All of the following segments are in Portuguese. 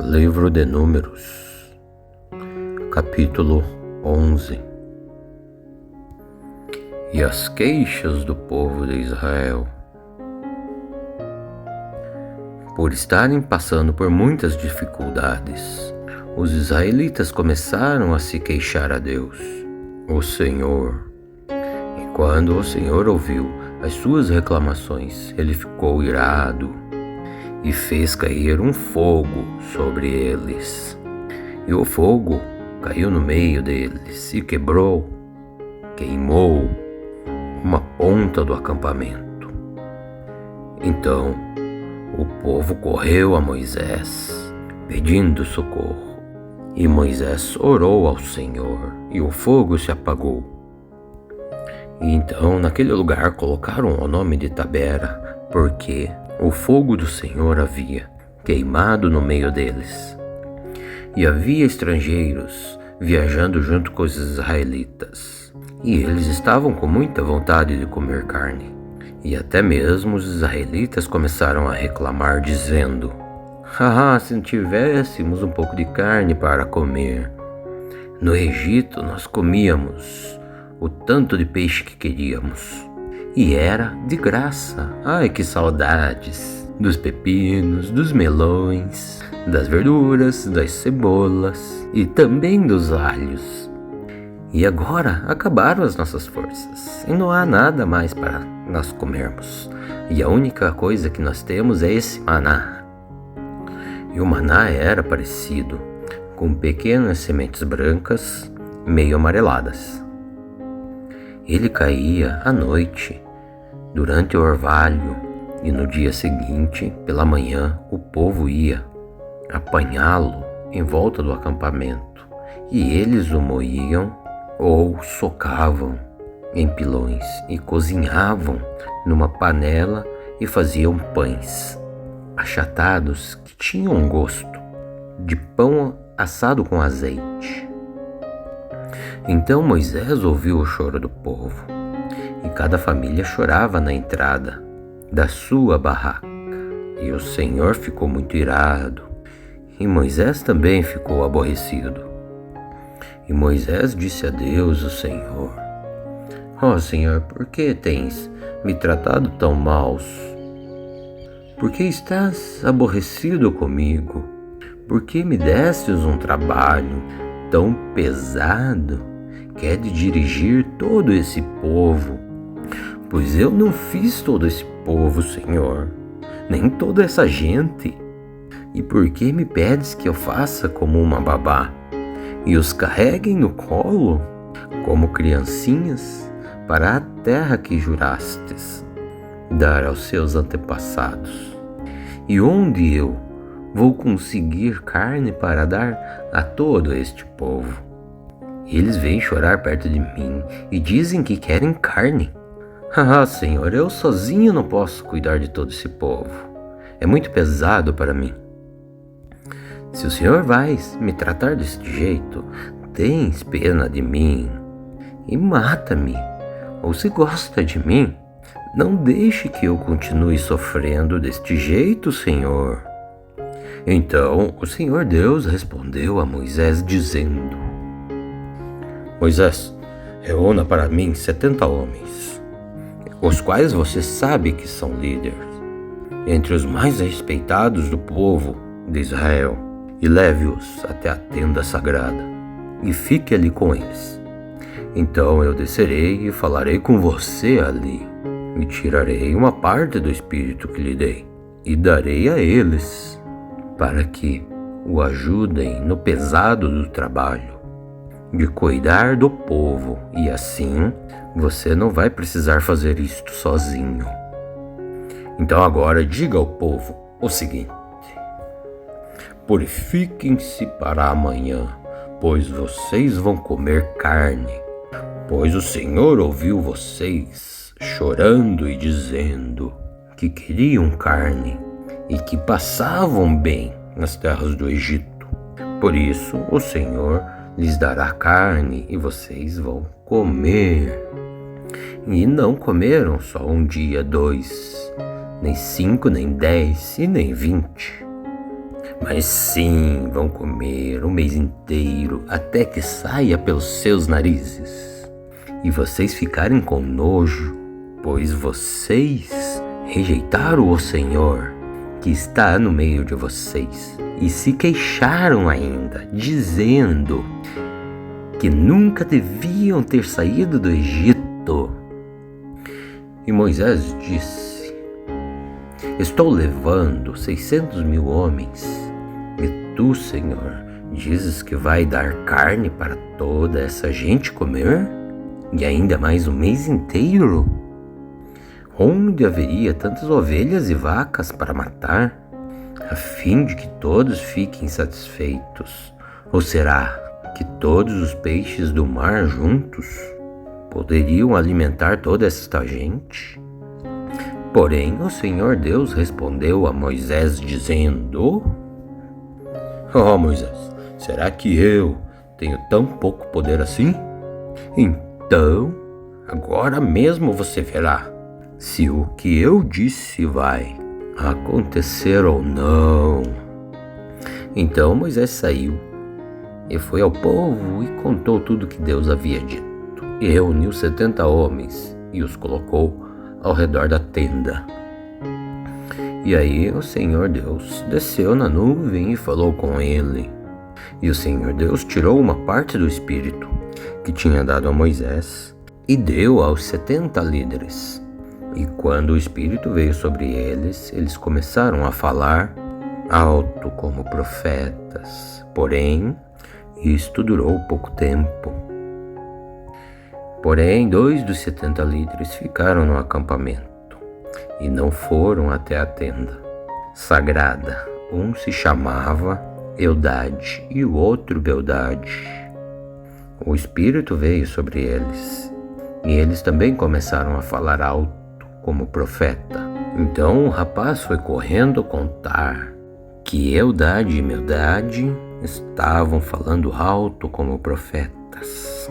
Livro de Números, capítulo 11. E as queixas do povo de Israel. Por estarem passando por muitas dificuldades, os israelitas começaram a se queixar a Deus, o Senhor. E quando o Senhor ouviu as suas reclamações, ele ficou irado e fez cair um fogo sobre eles. E o fogo caiu no meio deles e queimou uma ponta do acampamento. Então o povo correu a Moisés, pedindo socorro. E Moisés orou ao Senhor, e o fogo se apagou. E então naquele lugar colocaram o nome de Tabera, porque o fogo do Senhor havia queimado no meio deles. E havia estrangeiros viajando junto com os israelitas. E eles estavam com muita vontade de comer carne. E até mesmo os israelitas começaram a reclamar, dizendo: se não tivéssemos um pouco de carne para comer. No Egito nós comíamos o tanto de peixe que queríamos. E era de graça. Ai, que saudades dos pepinos, dos melões, das verduras, das cebolas e também dos alhos. E agora acabaram as nossas forças e não há nada mais para nós comermos. E a única coisa que nós temos é esse maná. E o maná era parecido com pequenas sementes brancas, meio amareladas. Ele caía à noite, durante o orvalho, e no dia seguinte, pela manhã, o povo ia apanhá-lo em volta do acampamento, e eles o moíam ou socavam em pilões e cozinhavam numa panela e faziam pães achatados que tinham um gosto de pão assado com azeite. Então Moisés ouviu o choro do povo, e cada família chorava na entrada da sua barraca. E o Senhor ficou muito irado, e Moisés também ficou aborrecido. E Moisés disse a Deus, o Senhor: Senhor, por que tens me tratado tão mal? Por que estás aborrecido comigo? Por que me destes um trabalho tão pesado que é de dirigir todo esse povo? Pois eu não fiz todo esse povo, Senhor, nem toda essa gente. E por que me pedes que eu faça como uma babá e os carreguem no colo como criancinhas para a terra que jurastes dar aos seus antepassados? E onde eu vou conseguir carne para dar a todo este povo? Eles vêm chorar perto de mim e dizem que querem carne. Senhor, eu sozinho não posso cuidar de todo esse povo. É muito pesado para mim. Se o Senhor vai me tratar deste jeito, tens pena de mim e mata-me. Ou se gosta de mim, não deixe que eu continue sofrendo deste jeito, Senhor. Então o Senhor Deus respondeu a Moisés dizendo: Moisés, reúna para mim 70 homens, os quais você sabe que são líderes, entre os mais respeitados do povo de Israel, e leve-os até a tenda sagrada, e fique ali com eles. Então eu descerei e falarei com você ali, e tirarei uma parte do espírito que lhe dei, e darei a eles, para que o ajudem no pesado do trabalho, de cuidar do povo, e assim você não vai precisar fazer isto sozinho. Então agora diga ao povo o seguinte: purifiquem-se para amanhã, pois vocês vão comer carne, pois o Senhor ouviu vocês chorando e dizendo que queriam carne e que passavam bem nas terras do Egito. Por isso o Senhor lhes dará carne e vocês vão comer. E não comeram só um dia, 2, nem 5, nem 10 e nem 20. Mas sim, vão comer o mês inteiro até que saia pelos seus narizes. E vocês ficarem com nojo, pois vocês rejeitaram o Senhor que está no meio de vocês e se queixaram ainda, dizendo que nunca deviam ter saído do Egito. E Moisés disse: estou levando 600.000 homens, e tu, Senhor, dizes que vai dar carne para toda essa gente comer? E ainda mais um mês inteiro? Onde haveria tantas ovelhas e vacas para matar, a fim de que todos fiquem satisfeitos? Ou será que todos os peixes do mar juntos poderiam alimentar toda esta gente? Porém, o Senhor Deus respondeu a Moisés dizendo: ó Moisés, será que eu tenho tão pouco poder assim? Então, agora mesmo você verá se o que eu disse vai acontecer ou não. Então Moisés saiu e foi ao povo e contou tudo que Deus havia dito. E reuniu 70 homens e os colocou ao redor da tenda. E aí o Senhor Deus desceu na nuvem e falou com ele. E o Senhor Deus tirou uma parte do Espírito que tinha dado a Moisés e deu aos 70 líderes. E quando o Espírito veio sobre eles, eles começaram a falar alto como profetas. Porém, isto durou pouco tempo. Porém, 2 dos 70 líderes ficaram no acampamento e não foram até a tenda sagrada. Um se chamava Eldade e o outro Beldade. O Espírito veio sobre eles e eles também começaram a falar alto como profeta. Então o rapaz foi correndo contar que Eldade e Meldade estavam falando alto como profetas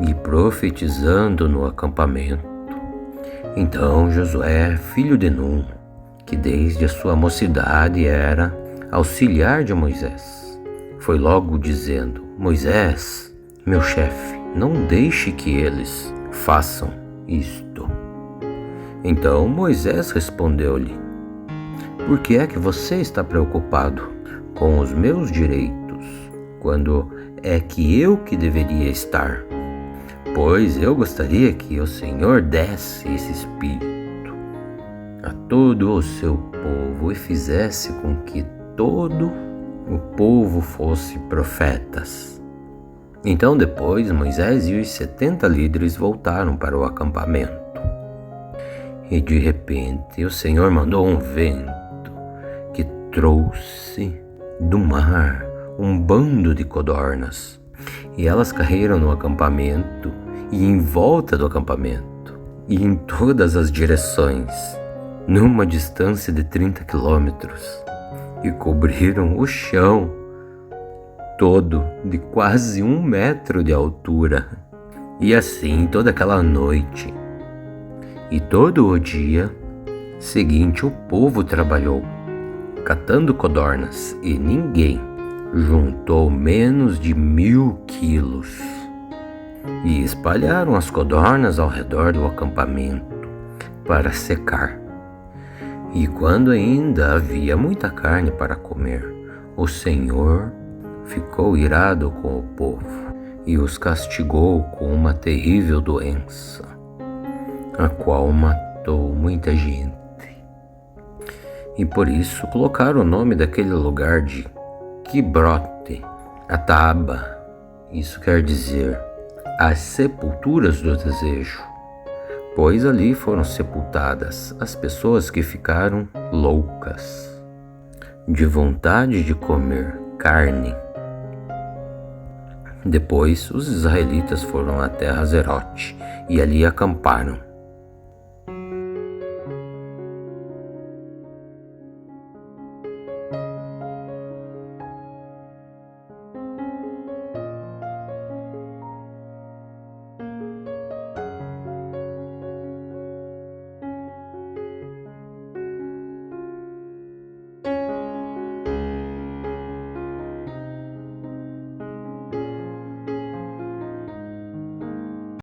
e profetizando no acampamento. Então Josué, filho de Num, que desde a sua mocidade era auxiliar de Moisés, foi logo dizendo: Moisés, meu chefe, não deixe que eles façam isto. Então Moisés respondeu-lhe: por que é que você está preocupado com os meus direitos, quando é que eu que deveria estar? Pois eu gostaria que o Senhor desse esse Espírito a todo o seu povo e fizesse com que todo o povo fosse profetas. Então depois Moisés e os 70 líderes voltaram para o acampamento. E de repente o Senhor mandou um vento que trouxe do mar um bando de codornas. E elas caíram no acampamento e em volta do acampamento e em todas as direções, numa distância de 30 quilômetros, e cobriram o chão todo de quase 1 metro de altura. E assim toda aquela noite e todo o dia seguinte o povo trabalhou, catando codornas, e ninguém juntou menos de 1.000 quilos. E espalharam as codornas ao redor do acampamento para secar. E quando ainda havia muita carne para comer, o Senhor ficou irado com o povo e os castigou com uma terrível doença, a qual matou muita gente. E por isso colocaram o nome daquele lugar de Quibrote Ataba. Isso quer dizer as sepulturas do desejo, pois ali foram sepultadas as pessoas que ficaram loucas de vontade de comer carne. Depois os israelitas foram até Hazerote e ali acamparam.